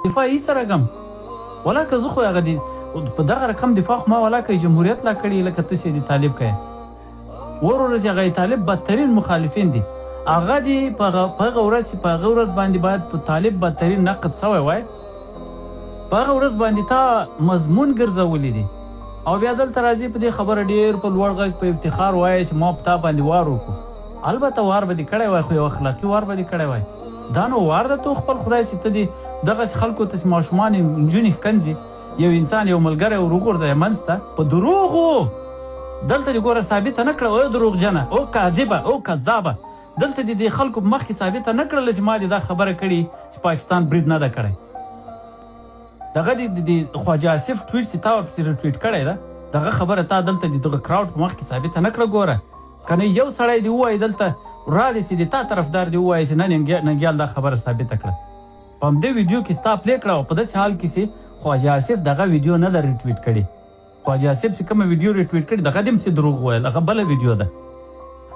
دفاع یې سره کم ولاکه زه خو هغه په دغه رقم دفاع خو ما ولاکه جمهوریت لا کړي لکه ته چې د طالب کوې ورورس هغه طالب بدترین مخالفین دي هغه دي په هغه ورځ باندې باید په طالب بدترین نقد سوی وای په هغه ورځ باندې تا مضمون ګرځولی دي او بیا دلته راځي په دې خبره ډېر په لوړ غږ په افتخار وایي چې ما په تا باندې وار وکړو البته وار به دې کړی وای خو یو اخلاقي وار به دې کړی وای دا نو وار ده تو خپل خدای چې ته دې دغسې خلکو ته چې ماشومان نجونې ښکنځي یو انسان یو ملګری وروغورځوي منځ ته په دروغو دلته دې ګوره ثابته نه کړه او دروغجنه او کاذبه او کذابه دلته دې خلکو په مخکې ثابته نه کړله چې ما دې دا خبره کړې چې پاکستان برید نه ده کړی دغه د خواجه آصف ټویټ چې تا ورپسې رټویټ کړی ده دغه خبره تا دلته د دغه کراوډ په مخکې ثابته نه کړه ګوره که نه یو سړی دې ووایي دلته رالی چې د تا طرفدار دې ووایي چې نه ننګیال دا خبره ثابته کړه په همدې ویډیو کې ستا پلی کړه او په داسې حال کې چې خواجه آصف دغه ویډیو نه ده ریټویټ کړې خواجه آصف چې کومه ویډیو ریټویټ کړې دغه دې هم چې دروغ وویل هغه بله ویډیو ده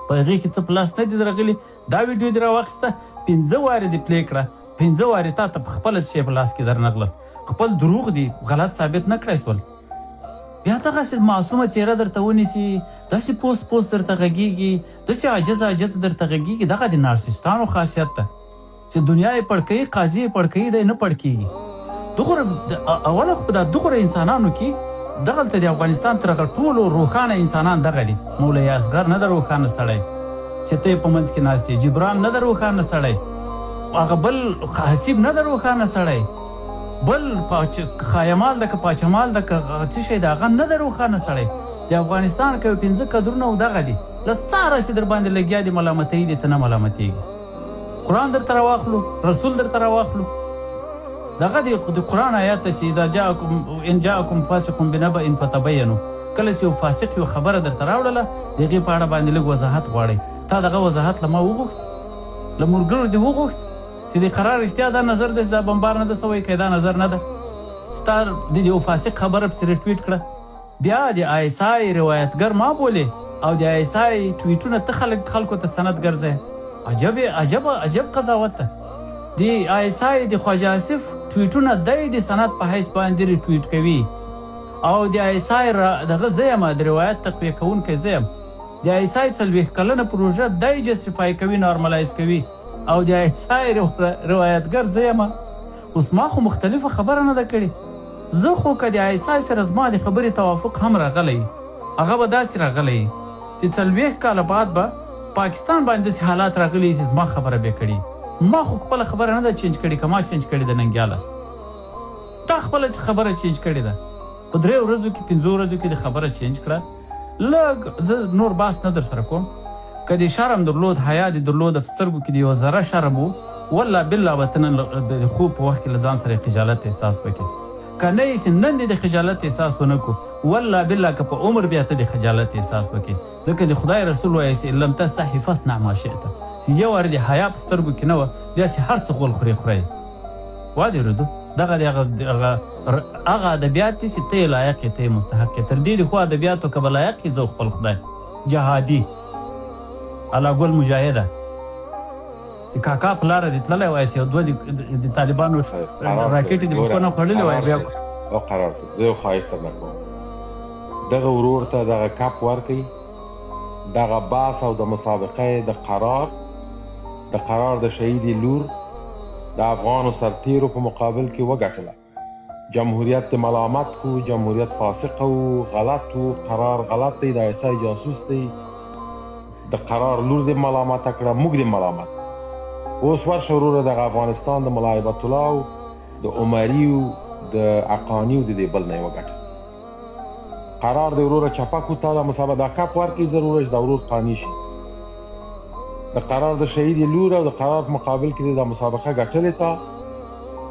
په هغې کې څه په لاس نه دي راغلي دا ویډیو دې راواخیسته 15 وارې دې پلی کړه 15 وارې تا ته په خپله شی په لاس کې درنغله خپل دروغ دي غلط ثابت نه کړی سول بیا دغسې معصومه څېره درته ونیسي داسې پوست درته غږېږي داسې عاجز درته غږېږي دغه د نارسیسټانو خاصیت ده چې دنیا یې پړ کوي قاضي یې پړ کوي دی نه پړ کېږي دغوره اوله خو په دا دغوره انسانانو کې دغلته د افغانستان تر هغه ټولو روښانه انسانان دغه دي مولوي اصغر نه ده روښانه سړی چې ته یې په منځ کې ناست یې جبران نه ده روښانه سړی هغه بل حسیب نه ده روښانه سړی بل خایمال ده که پاچمال ده که څه شی ده هغه نه ده روښانه سړی د افغانستان که 15 کدرونه و دغه دي له ساره چې در باندې لګیا دي ملامتوي دي ته نه ملامتېږي قرآن درته راواخلو رسول درته راواخلو دغه د قرآن آیات ته چې ان جاءکم فاسق بنبأ فتبینوا کله چې یو فاسق یو خبره درته راوړله د هغې په اړه باندې لږ وضاحت غواړئ تا دغه وضاحت له ما وغوښت له ملګرو دې وغوښت چې د قرار رښتیا دا نظر دی دا بمبار نه ده سوی که دا نظر نه ده ستا د یو فاسق خبره پسې ریټویټ کړه بیا د آیسای روایتګر ما بولې او د آیسای ټویټونه ته خلکو ته سند ګرځئ عجب قضاوت ده د آیسای د خواجه آصف ټویټونه دی د سند په حیث باندې ریټویټ کوي او د آیسای دغه زه یم د روایت تقویه کوونکی زه یم د آیسای 40 کلنه پروژه دی جسټیفای کوي نارملایز کوي او د آیسای روایتګر زه یم اوس ما خو مختلفه خبره نه ده کړې زه خو که د آیسای سره زما د خبرې توافق هم راغلی هغه به داسې راغلی چې 40 کاله بعد به پاکستان باندې داسې حالات راغلي چې زما خبره به کړي ما خو خپله خبره نه ده چینج کړې که ما چینج کړې ده ننګیاله تا خپله خبره چینج کړې ده په 3 ورځو کې 15 ورځو کې د خبره چینج کړه لږ زه نور باس نه در سره کوم که د شرم درلود حیا دې درلود په سترګو کې د یوه ذره شرم و والله بالله به ته نن د خوب په وخت کې له ځان سره خجالت احساس وکړې که نه یې چې نن دې د خجالت احساس ونه کړو والله بالله که په عمر بیا ته د خجالت احساس وکړې ځکه د خدای رسول وایي چې لم تستحي فاصنع ما شئت چې یو وار د حیا په سترګو کې نه وه داسې هر څه غول خورې وادي ردو دغه هغه ادبیات دي چې ته یې لایق یې ته یې مستحق یې تر دې د ښو ادبیاتو که به لایق یې زه خپل خدای جهادي الله ګل مجاهده د کاکا په لاره دې تللی وای چې دوه د طالبانو راکټې دې په کونه خوړلې وای بیا قرار شو زه یو خواهش درنه کوم دغه ورور ته دغه کپ ورکړئ دغه باس او د مسابقې د قرار د شهیدې لور د افغانو سرتیرو په مقابل کې وګټله جمهوریت د ملامت کو جمهوریت فاسق او غلط و قرار غلط دی د ایسای جاسوس دی د قرار لور دې ملامت کړه موږ دې ملامت اوس ورشه وروره دغه افغانستان د ملا هیبت الله د عمري د عقاني د دې بل نه یې وګټه قرار دې وروره چپه کو تا د مسابقه دا کپ ورکړي ضرورش د ورور قانع شي د قرار د شهید لور او د قرار په مقابل کې د مسابقه ګټلې تا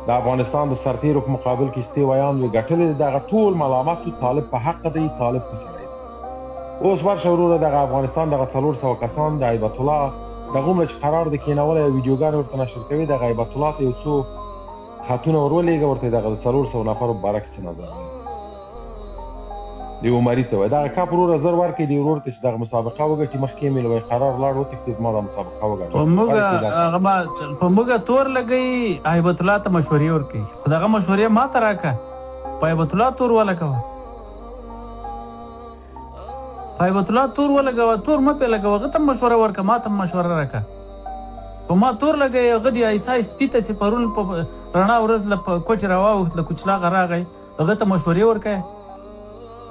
د افغانستان د سرتیرو په مقابل کې ستې ویان وي ګټلې دغه ټول ملامت طالب په حق دی طالب په سړی دی اوس ورشه وروره دغه افغانستان دغه 400 کسان د هیبت الله دغه عمره چې قرار د کېنولی ویډیوګانې ورته نشر کوي دغه هیبت الله ته یو څو خطونه ورولېږه ورته دغه 400 نفرو باره کې څه نظر د عمري ته وایي دغه کاپ وروره زر ورکړئ دې ورور ته چې دغه مسابقه وګټي مخکې یې وایي قرار لاړ وتښتېد ما دا مسابقه په وګټله موږه تور لګوي هیبت الله ته مشورې ورکوي خو دغه مشورې ما ته راکړه په هیبت الله تور ولګوه په هیبت الله تور ولګوه تور مه پرې لګوه هغه ته مشوره ورکړه ما ته مشوره راکړه په ما تور لګوي هغه د عیسی سپي ته چې پرون په رڼا ورځ له کوټې راواوښت له کوچلاغه راغی هغه ته مشورې ورکوي